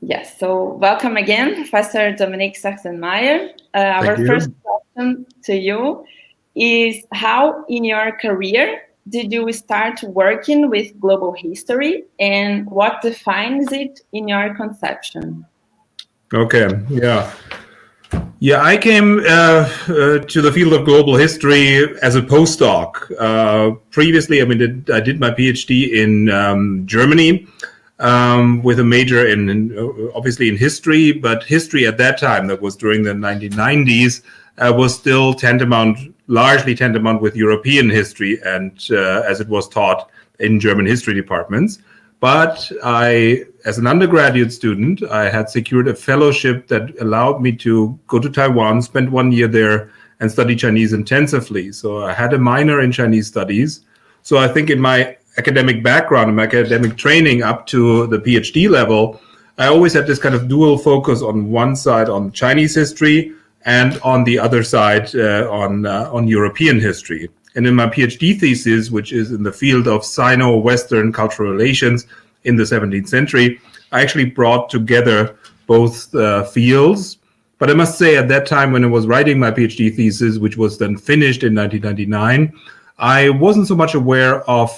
Yes, so welcome again, Professor Dominic Sachsenmaier. Our first question to you is, how in your career did you start working with global history, and what defines it in your conception? Okay, yeah, I came to the field of global history as a postdoc. Previously, I did my PhD in Germany with a major in obviously in history, but history at that time, that was during the 1990s, was still largely tantamount with European history, and as it was taught in German history departments. But as an undergraduate student, I had secured a fellowship that allowed me to go to Taiwan, spend 1 year there, and study Chinese intensively. So I had a minor in Chinese studies. So I think in my academic background and my academic training up to the PhD level, I always had this kind of dual focus on one side on Chinese history and on the other side on European history. And in my PhD thesis, which is in the field of Sino-Western cultural relations in the 17th century, I actually brought together both fields. But I must say, at that time when I was writing my PhD thesis, which was then finished in 1999, I wasn't so much aware of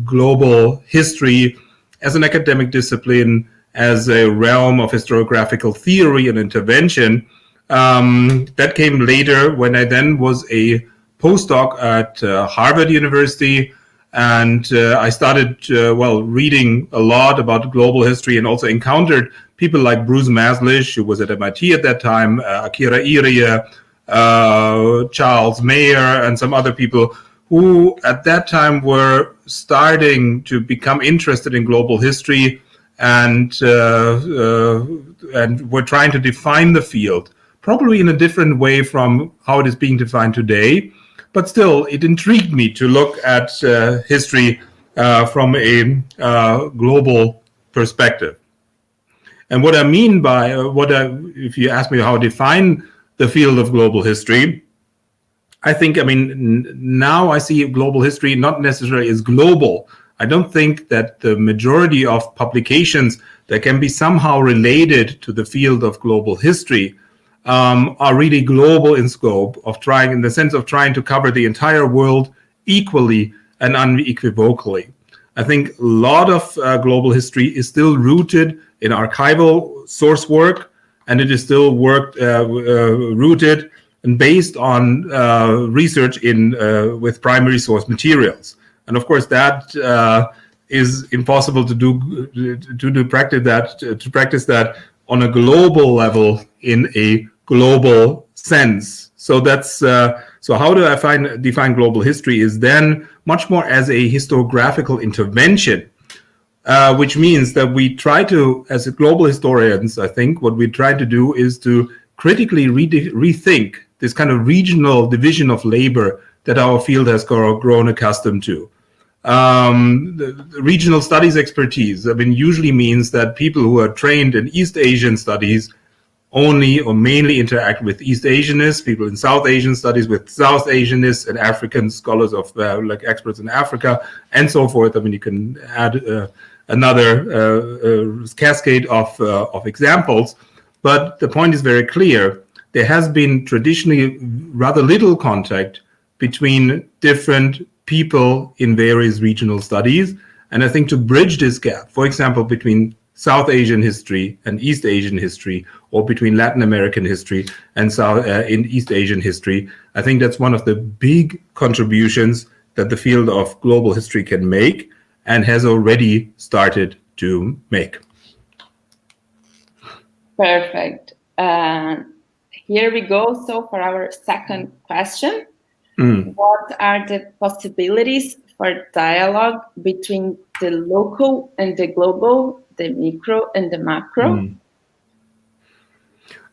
global history as an academic discipline, as a realm of historiographical theory and intervention. That came later, when I then was a postdoc at Harvard University, and I started reading a lot about global history, and also encountered people like Bruce Maslish, who was at MIT at that time, Akira Irie, Charles Mayer, and some other people who at that time were starting to become interested in global history, and were trying to define the field, probably in a different way from how it is being defined today. But still, it intrigued me to look at history from a global perspective. And what I mean by if you ask me how to define the field of global history, I think, now I see global history not necessarily as global. I don't think that the majority of publications that can be somehow related to the field of global history are really global in scope, in the sense of trying to cover the entire world equally and unequivocally. I think a lot of global history is still rooted in archival source work, and it is still rooted and based on research with primary source materials. And of course, that is impossible to practice that on a global level in a global sense. So that's so how do I define global history is then much more as a historiographical intervention, which means that we try to, as global historians, I think what we try to do is to critically rethink this kind of regional division of labor that our field has grown accustomed to. The regional studies expertise, usually means that people who are trained in East Asian studies only or mainly interact with East Asianists, people in South Asian studies with South Asianists, and African scholars of experts in Africa, and so forth. You can add another cascade of examples, but the point is very clear. There has been traditionally rather little contact between different people in various regional studies. And I think to bridge this gap, for example, between South Asian history and East Asian history, or between Latin American history and in East Asian history, I think that's one of the big contributions that the field of global history can make and has already started to make. Perfect. Here we go. So for our second question, what are the possibilities for dialogue between the local and the global, the micro and the macro?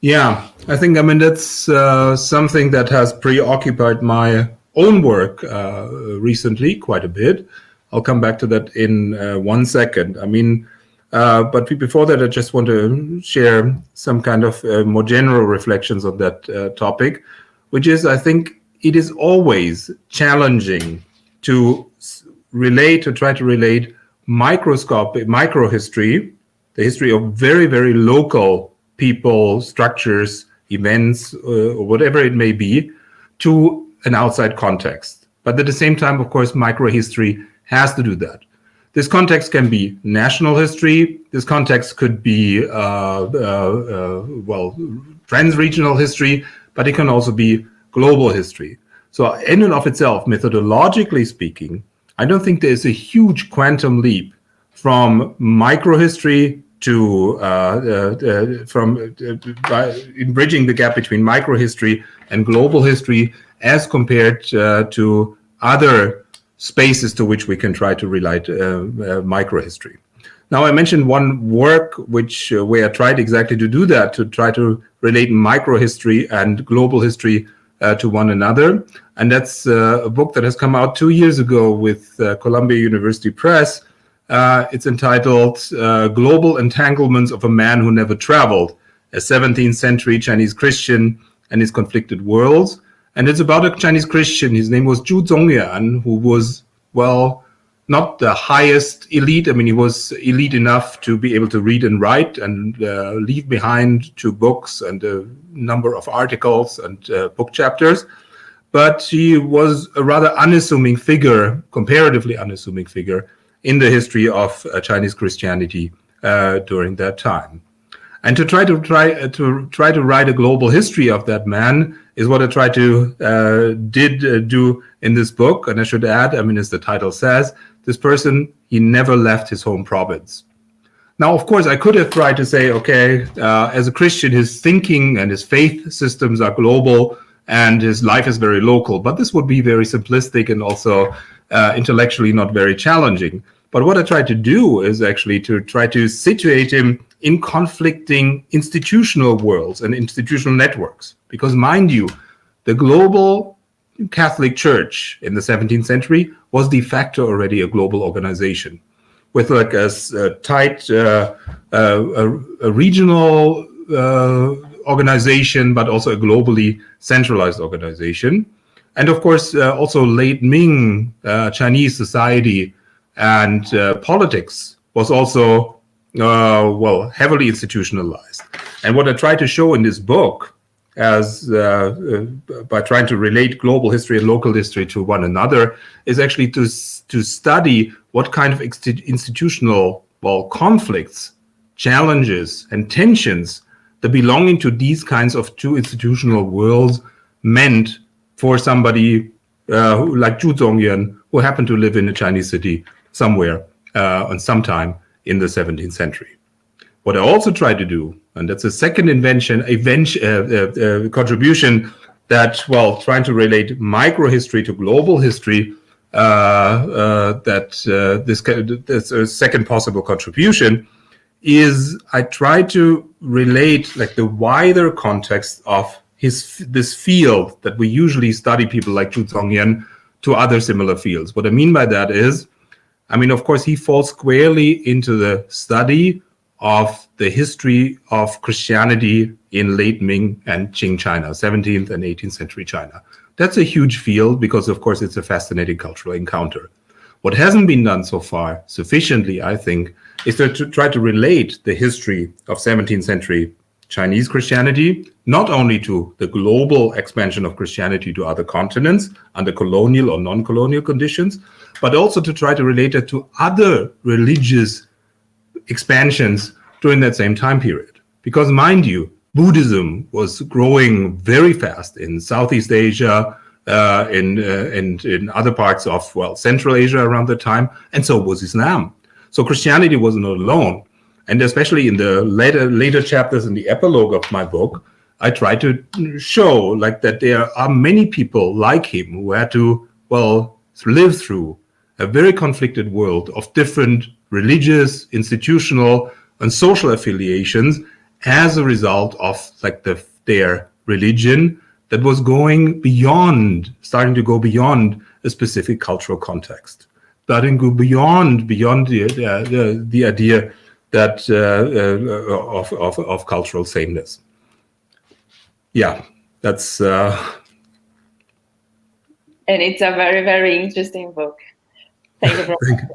Yeah, I think, that's something that has preoccupied my own work recently quite a bit. I'll come back to that in 1 second. But before that, I just want to share some kind of more general reflections on that topic, which is, I think it is always challenging to try to relate micro history the history of very, very local people, structures, events, or whatever it may be, to an outside context. But at the same time, of course, microhistory has to do that. This context can be national history. This context could be, trans-regional history, but it can also be global history. So in and of itself, methodologically speaking, I don't think there is a huge quantum leap from microhistory to in bridging the gap between microhistory and global history as compared to other spaces to which we can try to relate microhistory. Now, I mentioned one work where I tried exactly to do that, to try to relate microhistory and global history to one another. And that's a book that has come out 2 years ago with Columbia University Press. It's entitled Global Entanglements of a Man Who Never Traveled, a 17th Century Chinese Christian and His Conflicted Worlds. And it's about a Chinese Christian. His name was Zhu Zongyan, who was, well, not the highest elite. I mean, he was elite enough to be able to read and write and leave behind 2 books and a number of articles and book chapters. But he was a rather unassuming figure, comparatively unassuming figure, in the history of Chinese Christianity during that time. And to try to write a global history of that man is what I did do in this book. And I should add, I mean, as the title says, this person, he never left his home province. Now, of course, I could have tried to say, okay, as a Christian, his thinking and his faith systems are global and his life is very local. But this would be very simplistic and also intellectually not very challenging. But what I tried to do is actually to try to situate him in conflicting institutional worlds and institutional networks. Because mind you, the global Catholic Church in the 17th century was de facto already a global organization with like a tight a regional organization, but also a globally centralized organization. And of course, also late Ming Chinese society and politics was also heavily institutionalized. And what I try to show in this book, as by trying to relate global history and local history to one another, is actually to study what kind of institutional conflicts, challenges, and tensions the belonging to these kinds of 2 institutional worlds meant for somebody like Zhu Zongyan, who happened to live in a Chinese city somewhere on sometime in the 17th century. What I also try to do, and that's a second contribution that, trying to relate microhistory to global history, that's a second possible contribution, is I try to relate like the wider context of this field that we usually study people like Zhu Zongyan to other similar fields. What I mean by that is, I mean, of course, he falls squarely into the study of the history of Christianity in late Ming and Qing China, 17th and 18th century China. That's a huge field because, of course, it's a fascinating cultural encounter. What hasn't been done so far sufficiently, I think, is to try to relate the history of 17th century Chinese Christianity, not only to the global expansion of Christianity to other continents under colonial or non-colonial conditions, but also to try to relate it to other religious expansions during that same time period. Because mind you, Buddhism was growing very fast in Southeast Asia, in other parts of, Central Asia around the time, and so was Islam. So Christianity was not alone. And especially in the later chapters in the epilogue of my book, I try to show like that there are many people like him who had to, live through a very conflicted world of different religious, institutional, and social affiliations as a result of like their religion that was starting to go beyond a specific cultural context, starting to go beyond the idea that of cultural sameness. Yeah, that's. And it's a very, very interesting book. Thank you, Professor.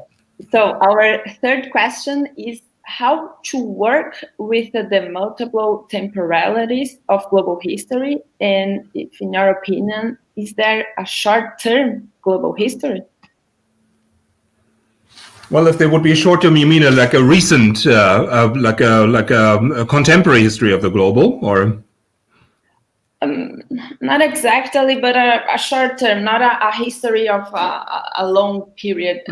So our third question is, how to work with the multiple temporalities of global history, and if, in your opinion, is there a short-term global history? Well, if there would be a short term, you mean like a recent, like a contemporary history of the global, or? Not exactly, but a short term, not a history of a long period.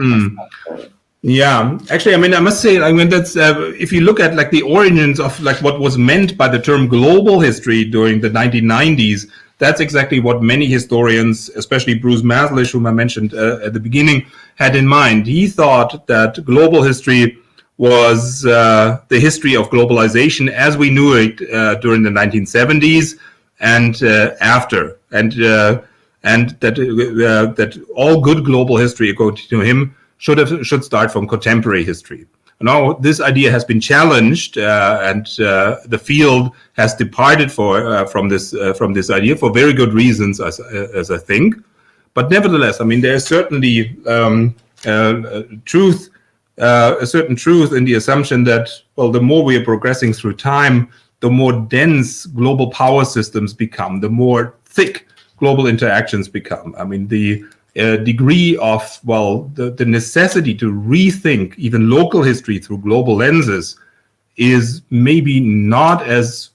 Yeah, actually, I mean, I must say, I mean, that's if you look at like the origins of like what was meant by the term global history during the 1990s, that's exactly what many historians, especially Bruce Maslish, whom I mentioned at the beginning, had in mind. He thought that global history was the history of globalization as we knew it during the 1970s and after, and that all good global history, according to him, should start from contemporary history. Now, this idea has been challenged, and the field has departed from this idea for very good reasons, as I think. But nevertheless, I mean, there is certainly a certain truth in the assumption that, well, the more we are progressing through time, the more dense global power systems become, the more thick global interactions become. I mean, the degree of, well, the necessity to rethink even local history through global lenses is maybe not as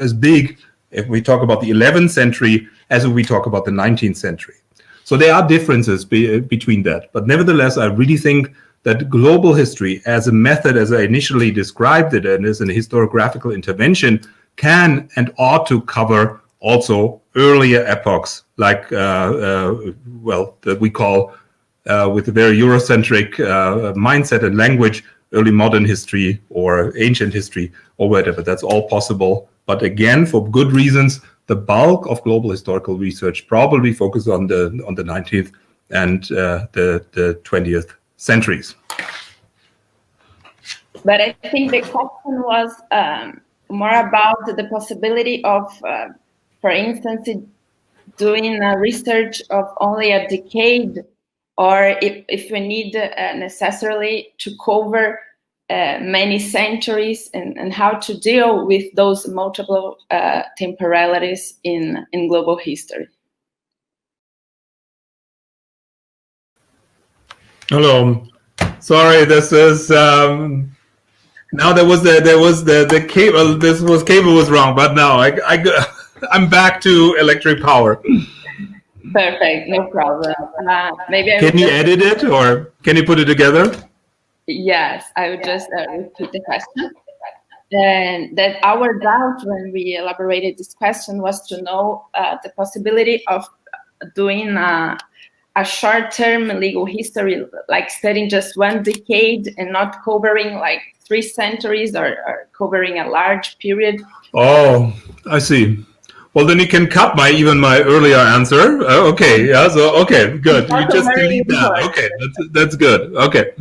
as big if we talk about the 11th century as if we talk about the 19th century. So there are differences between that. But nevertheless, I really think that global history as a method, as I initially described it, and as an historiographical intervention, can and ought to cover also earlier epochs, like, that we call, with a very Eurocentric mindset and language, early modern history or ancient history or whatever. That's all possible. But again, for good reasons, the bulk of global historical research probably focuses on the 19th and the 20th centuries. But I think the question was more about the possibility of, for instance, doing research of only a decade, or if we need necessarily to cover many centuries, and how to deal with those multiple temporalities in global history. Hello, sorry, this is now there was the cable. Cable was wrong, but now I'm back to electric power. Perfect, no problem. Maybe can you edit it, or can you put it together? Yes, I would just repeat the question. And that our doubt when we elaborated this question was to know the possibility of doing a short-term legal history, like studying just one decade and not covering like 3 centuries or covering a large period. Oh, I see. Well, then you can cut my earlier answer. Okay, yeah. So okay, good. You just delete that. Okay, that's good. Okay.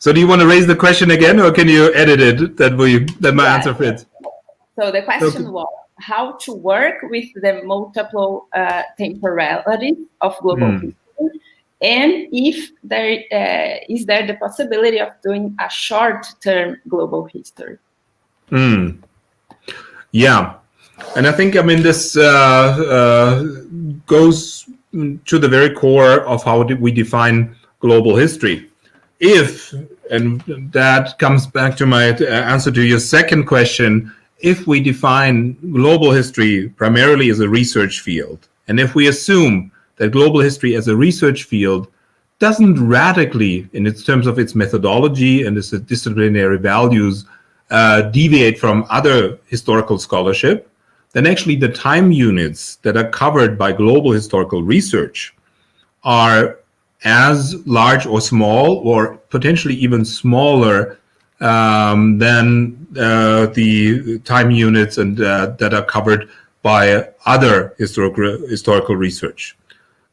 So do you want to raise the question again, or can you edit it that my answer fits? So the question was how to work with the multiple temporalities of global history, and if there is the possibility of doing a short-term global history. Yeah, and I think, I mean, this goes to the very core of how we define global history. And that comes back to my answer to your second question, if we define global history primarily as a research field, and if we assume that global history as a research field doesn't radically, in terms of its methodology and its disciplinary values, deviate from other historical scholarship, then actually the time units that are covered by global historical research are as large or small, or potentially even smaller than the time units and that are covered by other historical research.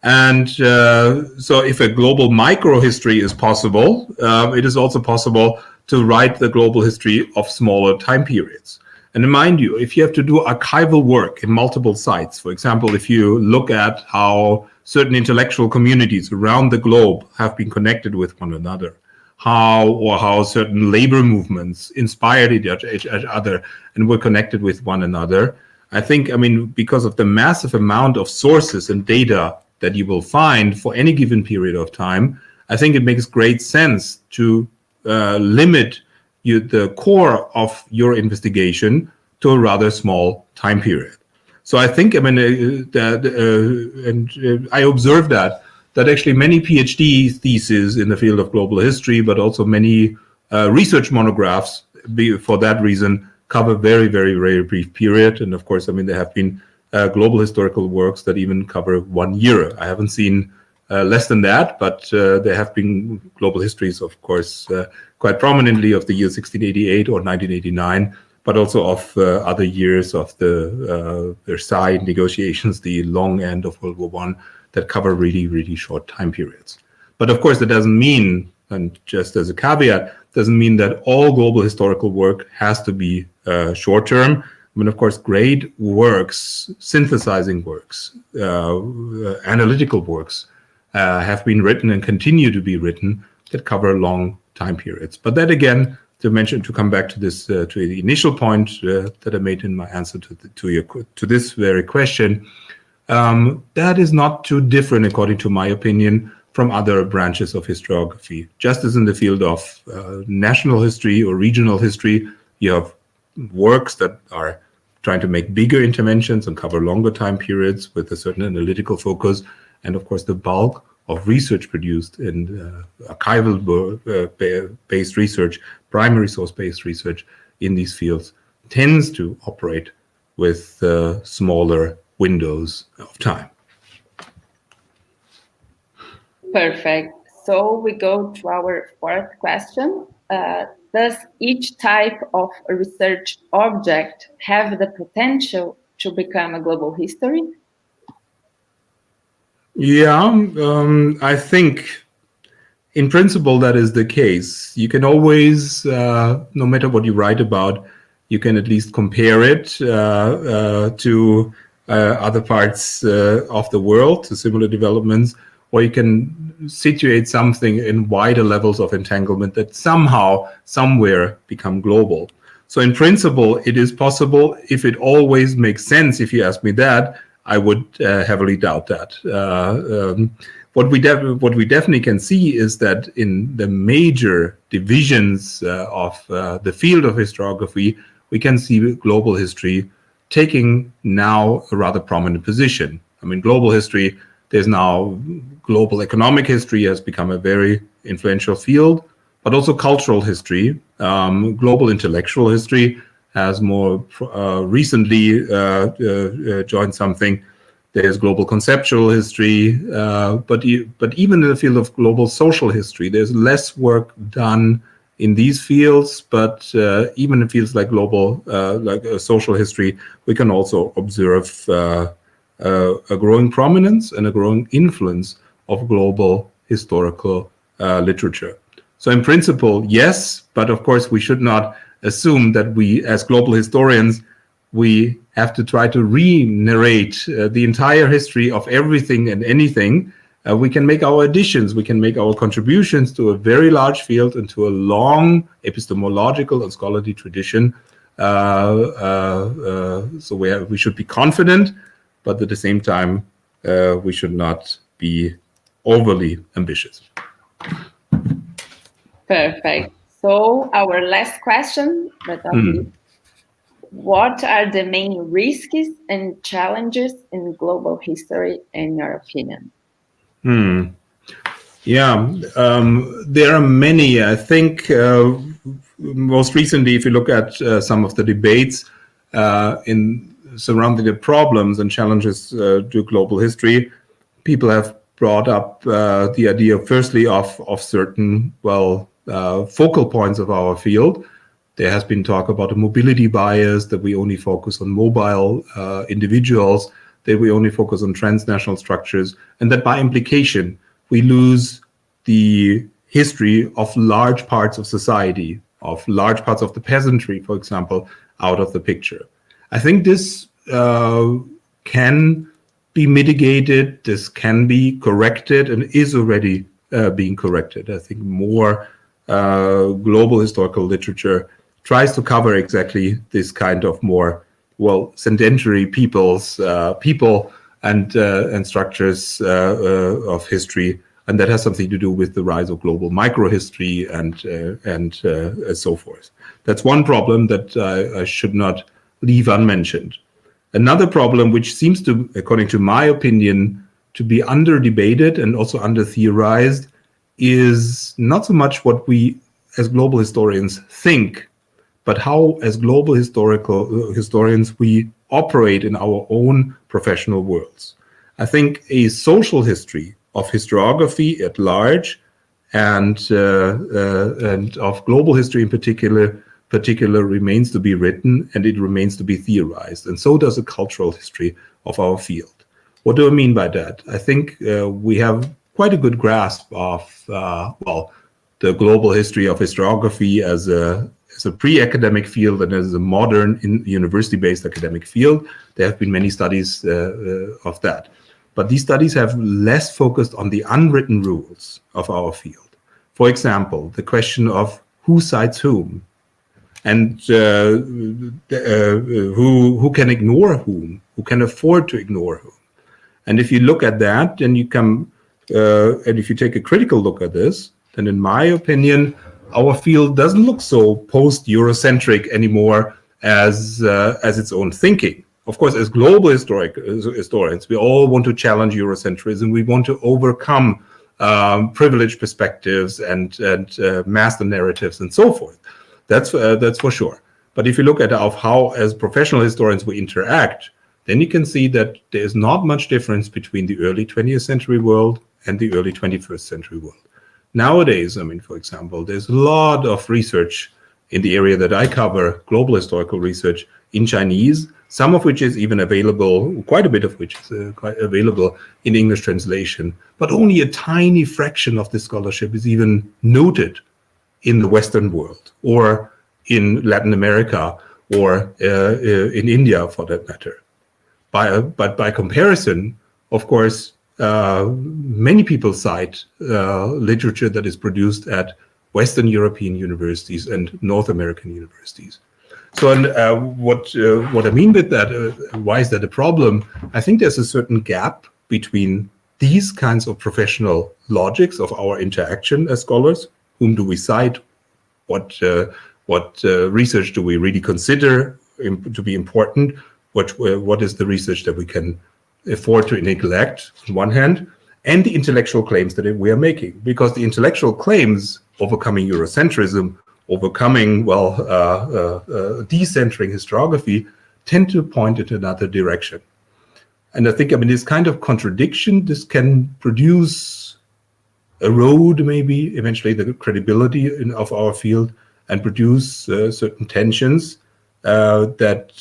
And so if a global microhistory is possible, it is also possible to write the global history of smaller time periods. And mind you, if you have to do archival work in multiple sites, for example, if you look at how certain intellectual communities around the globe have been connected with one another, how certain labor movements inspired each other and were connected with one another. I think, because of the massive amount of sources and data that you will find for any given period of time, I think it makes great sense to limit the core of your investigation to a rather small time period. So I think, I observed that actually many PhD theses in the field of global history, but also many research monographs, for that reason, cover very, very, very brief period. And of course, there have been global historical works that even cover 1 year. I haven't seen less than that, but there have been global histories, of course, quite prominently of the year 1688 or 1989, but also of other years of the Versailles negotiations, the long end of World War I, that cover really, really short time periods. But of course, that doesn't mean, and just as a caveat, doesn't mean that all global historical work has to be short term. Of course, great works, synthesizing works, analytical works have been written and continue to be written that cover long time periods. But that again, to come back to this, to the initial point that I made in my answer to this very question, that is not too different, according to my opinion, from other branches of historiography. Just as in the field of national history or regional history, you have works that are trying to make bigger interventions and cover longer time periods with a certain analytical focus. And of course, the bulk of research produced in archival-based research, primary source-based research in these fields tends to operate with smaller windows of time. Perfect. So we go to our fourth question. Does each type of research object have the potential to become a global history? Yeah, I think in principle that is the case. You can always, no matter what you write about, you can at least compare it to other parts of the world, to similar developments, or you can situate something in wider levels of entanglement that somehow, somewhere become global. So in principle, it is possible. If it always makes sense, if you ask me that, I would heavily doubt that. What we definitely can see is that in the major divisions of the field of historiography, we can see global history taking now a rather prominent position. Global history, there's now global economic history has become a very influential field, but also cultural history, global intellectual history has more recently joined something. There's global conceptual history, but even in the field of global social history, there's less work done in these fields. But even in fields like global, social history, we can also observe a growing prominence and a growing influence of global historical literature. So in principle, yes, but of course we should not assume that we, as global historians, we have to try to re-narrate the entire history of everything and anything. We can make our additions, we can make our contributions to a very large field and to a long epistemological and scholarly tradition. So we should be confident, but at the same time, we should not be overly ambitious. Perfect. So our last question, what are the main risks and challenges in global history, in your opinion? Yeah, there are many. I think most recently, if you look at some of the debates in surrounding the problems and challenges to global history, people have brought up the idea, firstly, of certain, focal points of our field. There has been talk about a mobility bias, that we only focus on mobile individuals, that we only focus on transnational structures, and that by implication, we lose the history of large parts of society, of large parts of the peasantry, for example, out of the picture. I think this can be mitigated, this can be corrected, and is already being corrected. I think more global historical literature tries to cover exactly this kind of more, well, sedentary people and structures of history, and that has something to do with the rise of global microhistory and so forth. That's one problem that I should not leave unmentioned. Another problem, which seems to, according to my opinion, to be under debated and also under theorized, is not so much what we as global historians think, but how as global historians we operate in our own professional worlds. I think a social history of historiography at large and of global history in particular remains to be written, and it remains to be theorized, and so does a cultural history of our field. What do I mean by that? I think we have quite a good grasp of well, the global history of historiography as a pre-academic field and as a modern university-based academic field. There have been many studies of that. But these studies have less focused on the unwritten rules of our field. For example, the question of who cites whom, and who can ignore whom, who can afford to ignore whom. And if you look at that, then you come, and if you take a critical look at this, then in my opinion, our field doesn't look so post-Eurocentric anymore as its own thinking. Of course, as global historians, we all want to challenge Eurocentrism. We want to overcome privileged perspectives and master narratives and so forth. That's for sure. But if you look at how, as professional historians, we interact, then you can see that there is not much difference between the early 20th century world and the early 21st century world. Nowadays, I mean, for example, there's a lot of research in the area that I cover, global historical research in Chinese, some of which is even available, quite a bit of which is quite available in English translation, but only a tiny fraction of this scholarship is even noted in the Western world or in Latin America or in India for that matter. But by comparison, of course, many people cite literature that is produced at Western European universities and North American universities. So, and what I mean with that, why is that a problem? I think there's a certain gap between these kinds of professional logics of our interaction as scholars. Whom do we cite? What research do we really consider to be important? What is the research that we can afford to neglect on one hand, and the intellectual claims that we are making? Because the intellectual claims overcoming Eurocentrism, overcoming, well, decentering historiography, tend to point in another direction. And I think, I mean, this kind of contradiction, this can erode maybe eventually the credibility of our field and produce certain tensions that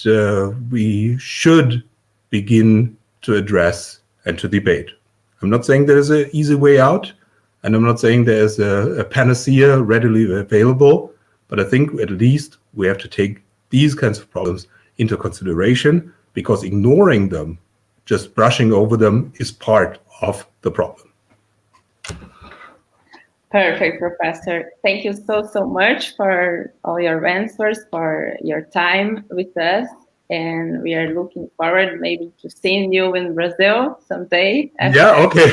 we should begin to address and to debate. I'm not saying there's an easy way out, and I'm not saying there's a panacea readily available, but I think at least we have to take these kinds of problems into consideration, because ignoring them, just brushing over them, is part of the problem. Perfect, Professor. Thank you so much for all your answers, for your time with us. And we are looking forward maybe to seeing you in Brazil someday. Yeah, okay.